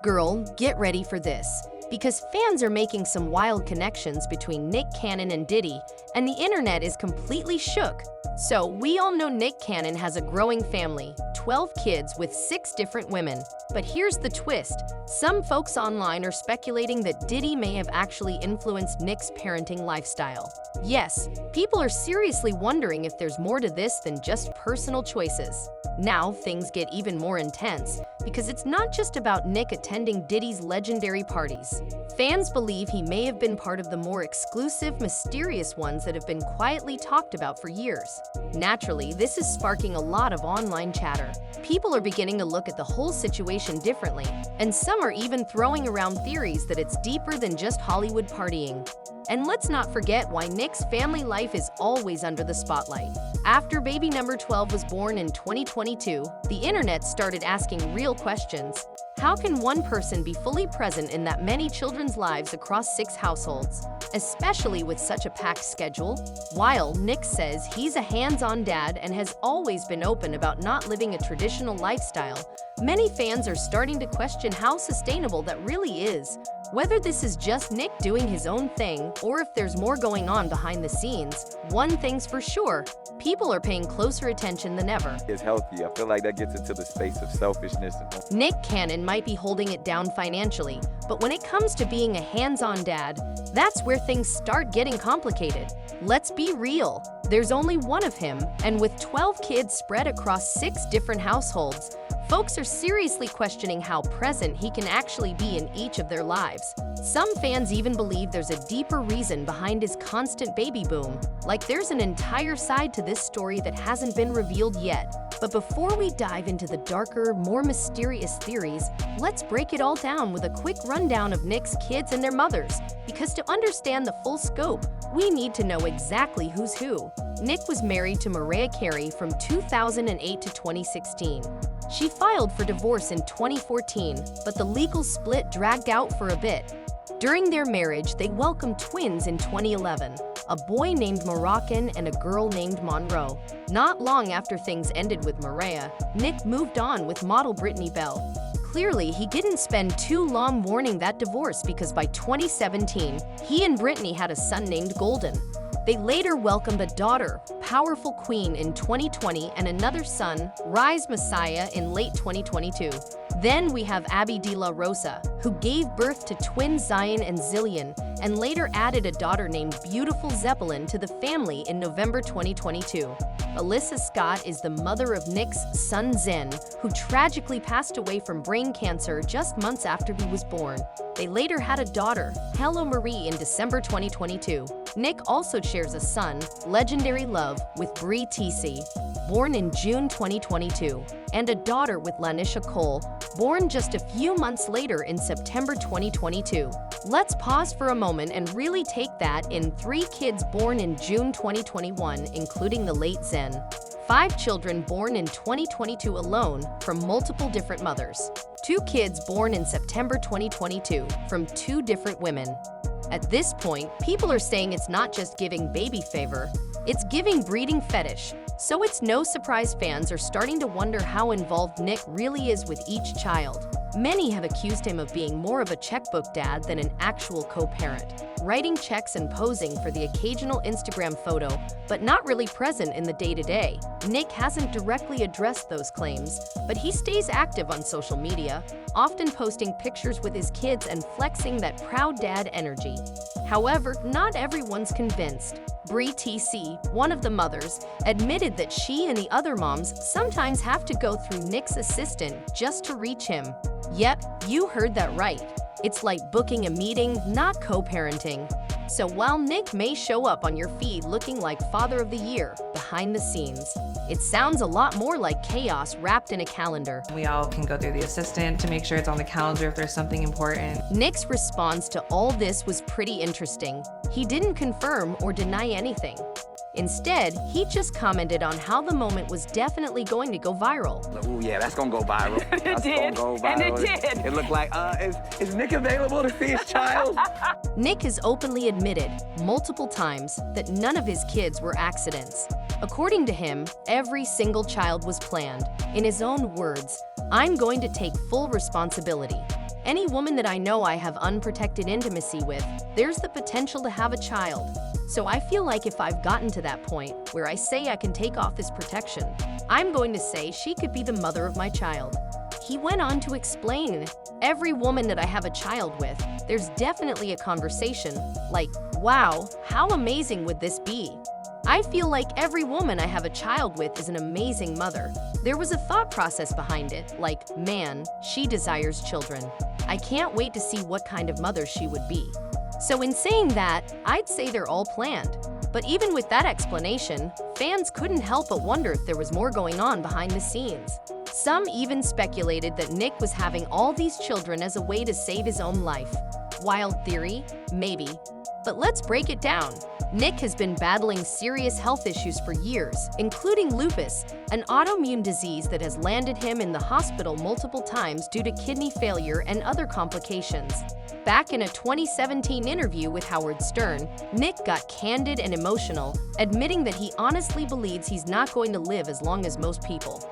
Girl, get ready for this, because fans are making some wild connections between Nick Cannon and Diddy, and the internet is completely shook. So, we all know Nick Cannon has a growing family, 12 kids with 6 different women. But here's the twist. Some folks online are speculating that Diddy may have actually influenced Nick's parenting lifestyle. Yes, people are seriously wondering if there's more to this than just personal choices. Now, things get even more intense, because it's not just about Nick attending Diddy's legendary parties. Fans believe he may have been part of the more exclusive, mysterious ones that have been quietly talked about for years. Naturally, this is sparking a lot of online chatter. People are beginning to look at the whole situation differently, and some are even throwing around theories that it's deeper than just Hollywood partying. And let's not forget why Nick's family life is always under the spotlight. After baby number 12 was born in 2022, the internet started asking real questions. How can one person be fully present in that many children's lives across 6 households, especially with such a packed schedule? While Nick says he's a hands-on dad and has always been open about not living a traditional lifestyle, many fans are starting to question how sustainable that really is. Whether this is just Nick doing his own thing or if there's more going on behind the scenes, one thing's for sure, people are paying closer attention than ever. It's healthy. I feel like that gets into the space of selfishness. Nick Cannon might be holding it down financially, but when it comes to being a hands-on dad, that's where things start getting complicated. Let's be real, there's only one of him, and with 12 kids spread across 6 different households, folks are seriously questioning how present he can actually be in each of their lives. Some fans even believe there's a deeper reason behind his constant baby boom, like there's an entire side to this story that hasn't been revealed yet. But before we dive into the darker, more mysterious theories, let's break it all down with a quick rundown of Nick's kids and their mothers, because to understand the full scope, we need to know exactly who's who. Nick was married to Mariah Carey from 2008 to 2016. She filed for divorce in 2014, but the legal split dragged out for a bit. During their marriage, they welcomed twins in 2011, a boy named Moroccan and a girl named Monroe. Not long after things ended with Mariah, Nick moved on with model Brittany Bell. Clearly, he didn't spend too long mourning that divorce because by 2017, he and Brittany had a son named Golden. They later welcomed a daughter, Powerful Queen, in 2020 and another son, Rise Messiah, in late 2022. Then we have Abby De La Rosa, who gave birth to twins Zion and Zillion, and later added a daughter named Beautiful Zeppelin to the family in November 2022. Alyssa Scott is the mother of Nick's son Zen, who tragically passed away from brain cancer just months after he was born. They later had a daughter, Hello Marie, in December 2022. Nick also shares a son, Legendary Love, with Bree TC, born in June 2022, and a daughter with Lanisha Cole, born just a few months later in September 2022. Let's pause for a moment and really take that in. 3 kids born in June 2021, including the late Zen. 5 children born in 2022 alone from multiple different mothers. 2 kids born in September 2022 from 2 different women. At this point, people are saying it's not just giving baby favor, it's giving breeding fetish. So it's no surprise fans are starting to wonder how involved Nick really is with each child. Many have accused him of being more of a checkbook dad than an actual co-parent, writing checks and posing for the occasional Instagram photo, but not really present in the day-to-day. Nick hasn't directly addressed those claims, but he stays active on social media, often posting pictures with his kids and flexing that proud dad energy. However, not everyone's convinced. Bree TC, one of the mothers, admitted that she and the other moms sometimes have to go through Nick's assistant just to reach him. Yep, you heard that right. It's like booking a meeting, not co-parenting. So while Nick may show up on your feed looking like Father of the Year, behind the scenes, it sounds a lot more like chaos wrapped in a calendar. We all can go through the assistant to make sure it's on the calendar if there's something important. Nick's response to all this was pretty interesting. He didn't confirm or deny anything. Instead, he just commented on how the moment was definitely going to go viral. Oh yeah, that's gonna go viral. It did, and it did. It looked like, is Nick available to see his child? Nick has openly admitted, multiple times, that none of his kids were accidents. According to him, every single child was planned. In his own words, "I'm going to take full responsibility." Any woman that I know I have unprotected intimacy with, there's the potential to have a child. So I feel like if I've gotten to that point where I say I can take off this protection, I'm going to say she could be the mother of my child. He went on to explain, every woman that I have a child with, there's definitely a conversation, like, wow, how amazing would this be? I feel like every woman I have a child with is an amazing mother. There was a thought process behind it, like, man, she desires children. I can't wait to see what kind of mother she would be. So in saying that, I'd say they're all planned. But even with that explanation, fans couldn't help but wonder if there was more going on behind the scenes. Some even speculated that Nick was having all these children as a way to save his own life. Wild theory? Maybe. But let's break it down. Nick has been battling serious health issues for years, including lupus, an autoimmune disease that has landed him in the hospital multiple times due to kidney failure and other complications. Back in a 2017 interview with Howard Stern, Nick got candid and emotional, admitting that he honestly believes he's not going to live as long as most people.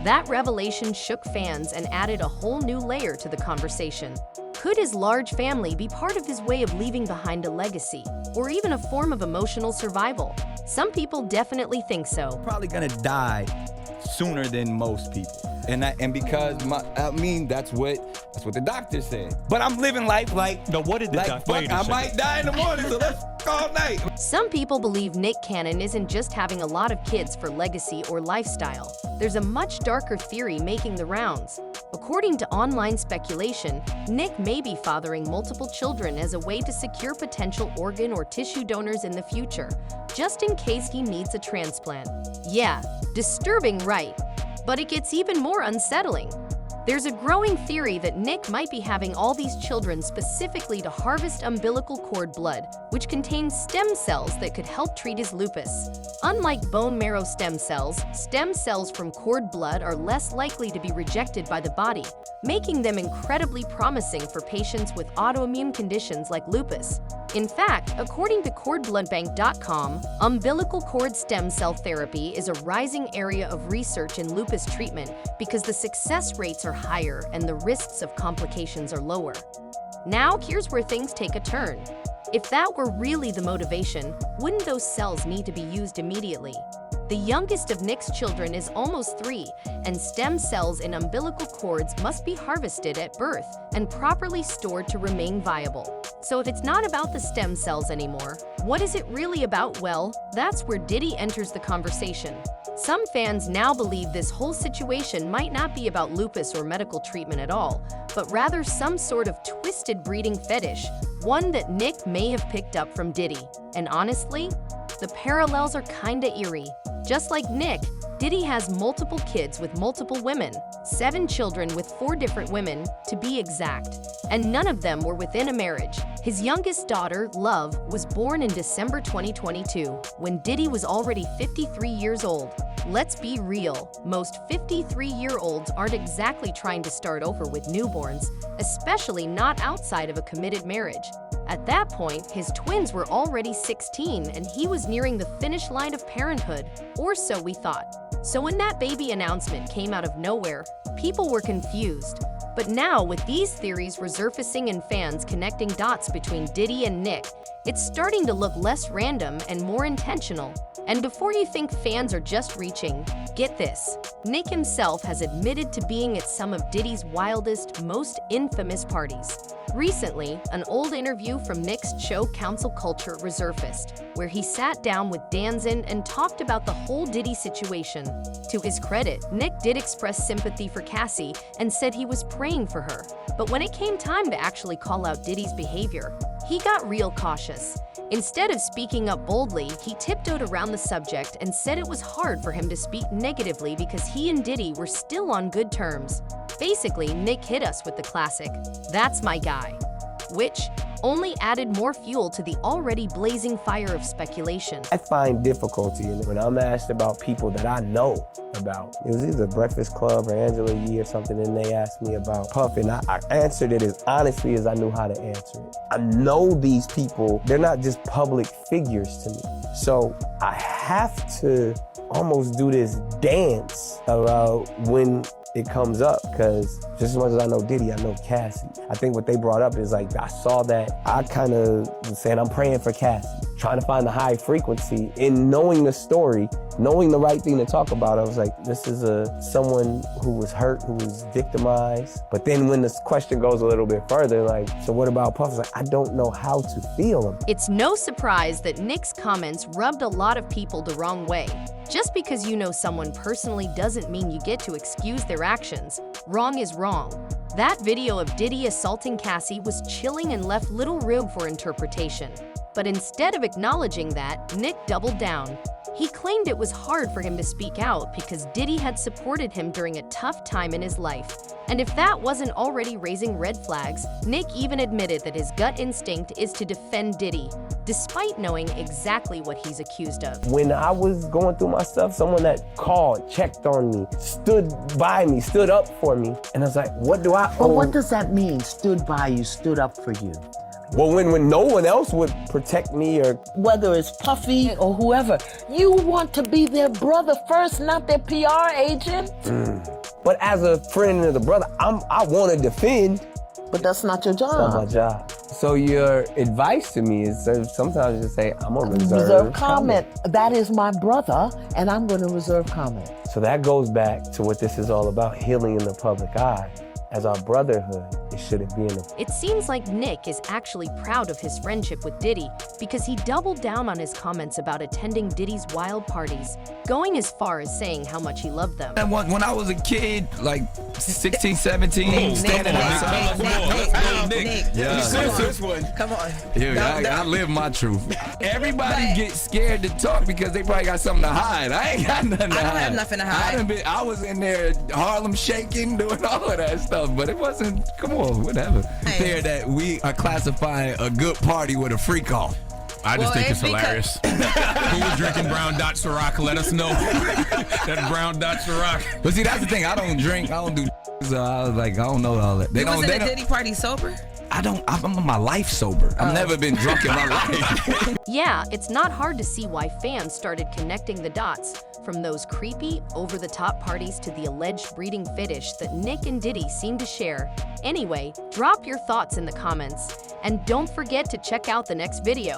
That revelation shook fans and added a whole new layer to the conversation. Could his large family be part of his way of leaving behind a legacy, or even a form of emotional survival? Some people definitely think so. Probably gonna die sooner than most people. And because that's what the doctor said. But I'm living life like, no, what did the doctor say? I might die in the morning, so let's all night. Some people believe Nick Cannon isn't just having a lot of kids for legacy or lifestyle. There's a much darker theory making the rounds. According to online speculation, Nick may be fathering multiple children as a way to secure potential organ or tissue donors in the future, just in case he needs a transplant. Yeah, disturbing, right? But it gets even more unsettling. There's a growing theory that Nick might be having all these children specifically to harvest umbilical cord blood, which contains stem cells that could help treat his lupus. Unlike bone marrow stem cells from cord blood are less likely to be rejected by the body, making them incredibly promising for patients with autoimmune conditions like lupus. In fact, according to cordbloodbank.com, umbilical cord stem cell therapy is a rising area of research in lupus treatment because the success rates are higher and the risks of complications are lower. Now, here's where things take a turn. If that were really the motivation, wouldn't those cells need to be used immediately? The youngest of Nick's children is almost 3, and stem cells in umbilical cords must be harvested at birth and properly stored to remain viable. So if it's not about the stem cells anymore, what is it really about? Well, that's where Diddy enters the conversation. Some fans now believe this whole situation might not be about lupus or medical treatment at all, but rather some sort of twisted breeding fetish, one that Nick may have picked up from Diddy. And honestly, the parallels are kinda eerie. Just like Nick, Diddy has multiple kids with multiple women, 7 children with 4 different women, to be exact, and none of them were within a marriage. His youngest daughter, Love, was born in December 2022, when Diddy was already 53 years old. Let's be real, most 53-year-olds aren't exactly trying to start over with newborns, especially not outside of a committed marriage. At that point, his twins were already 16 and he was nearing the finish line of parenthood, or so we thought. So when that baby announcement came out of nowhere, people were confused. But now, with these theories resurfacing and fans connecting dots between Diddy and Nick, it's starting to look less random and more intentional. And before you think fans are just reaching, get this. Nick himself has admitted to being at some of Diddy's wildest, most infamous parties. Recently, an old interview from Nick's show Council Culture resurfaced, where he sat down with Danzin and talked about the whole Diddy situation. To his credit, Nick did express sympathy for Cassie and said he was praying for her. But when it came time to actually call out Diddy's behavior, he got real cautious. Instead of speaking up boldly, he tiptoed around the subject and said it was hard for him to speak negatively because he and Diddy were still on good terms. Basically, Nick hit us with the classic, "That's my guy," which only added more fuel to the already blazing fire of speculation. I find difficulty in it when I'm asked about people that I know about. It was either Breakfast Club or Angela Yee or something, and they asked me about Puff, and I answered it as honestly as I knew how to answer it. I know these people, they're not just public figures to me. So I have to almost do this dance about when it comes up, because just as much as I know Diddy, I know Cassie. I think what they brought up is like, I saw that. I kind of was saying, I'm praying for Cassie, trying to find the high frequency in knowing the story, knowing the right thing to talk about. I was like, this is someone who was hurt, who was victimized. But then when this question goes a little bit further, like, so what about Puff? I was like, I don't know how to feel him. It's no surprise that Nick's comments rubbed a lot of people the wrong way. Just because you know someone personally doesn't mean you get to excuse their actions. Wrong is wrong. That video of Diddy assaulting Cassie was chilling and left little room for interpretation. But instead of acknowledging that, Nick doubled down. He claimed it was hard for him to speak out because Diddy had supported him during a tough time in his life. And if that wasn't already raising red flags, Nick even admitted that his gut instinct is to defend Diddy, despite knowing exactly what he's accused of. When I was going through my stuff, someone that called, checked on me, stood by me, stood up for me. And I was like, what do I owe? But what does that mean, stood by you, stood up for you? Well, when no one else would protect me, or Whether it's Puffy or whoever, you want to be their brother first, not their PR agent. But as a friend and a brother, I want to defend. But that's not your It's not my job. job. So your advice to me is sometimes just say, I'm gonna Reserve comment. That is my brother, and I'm going to reserve comment. So that goes back to what this is all about, healing in the public eye. As our brotherhood, it shouldn't be in the... It seems like Nick is actually proud of his friendship with Diddy because he doubled down on his comments about attending Diddy's wild parties, going as far as saying how much he loved them. And when I was a kid, like 16, 17, standing outside. Nick. Yeah. This one. Come on. Yeah, I live my truth. Everybody gets scared to talk because they probably got something to hide. I ain't got nothing to hide. I don't have nothing to hide. I was in there Harlem shaking, doing all of that stuff, but it wasn't, come on, whatever. There that we are classifying a good party with a freak off. I just think it's hilarious. Who was drinking brown dot Ciroc? Let us know. That brown dot Ciroc. But see, that's the thing. I don't drink. I don't do. So I was like, I don't know all that. You was in a Diddy party sober? I'm in my life sober. I've never been drunk in my life. Yeah, it's not hard to see why fans started connecting the dots, from those creepy, over-the-top parties to the alleged breeding fetish that Nick and Diddy seem to share. Anyway, drop your thoughts in the comments, and don't forget to check out the next video.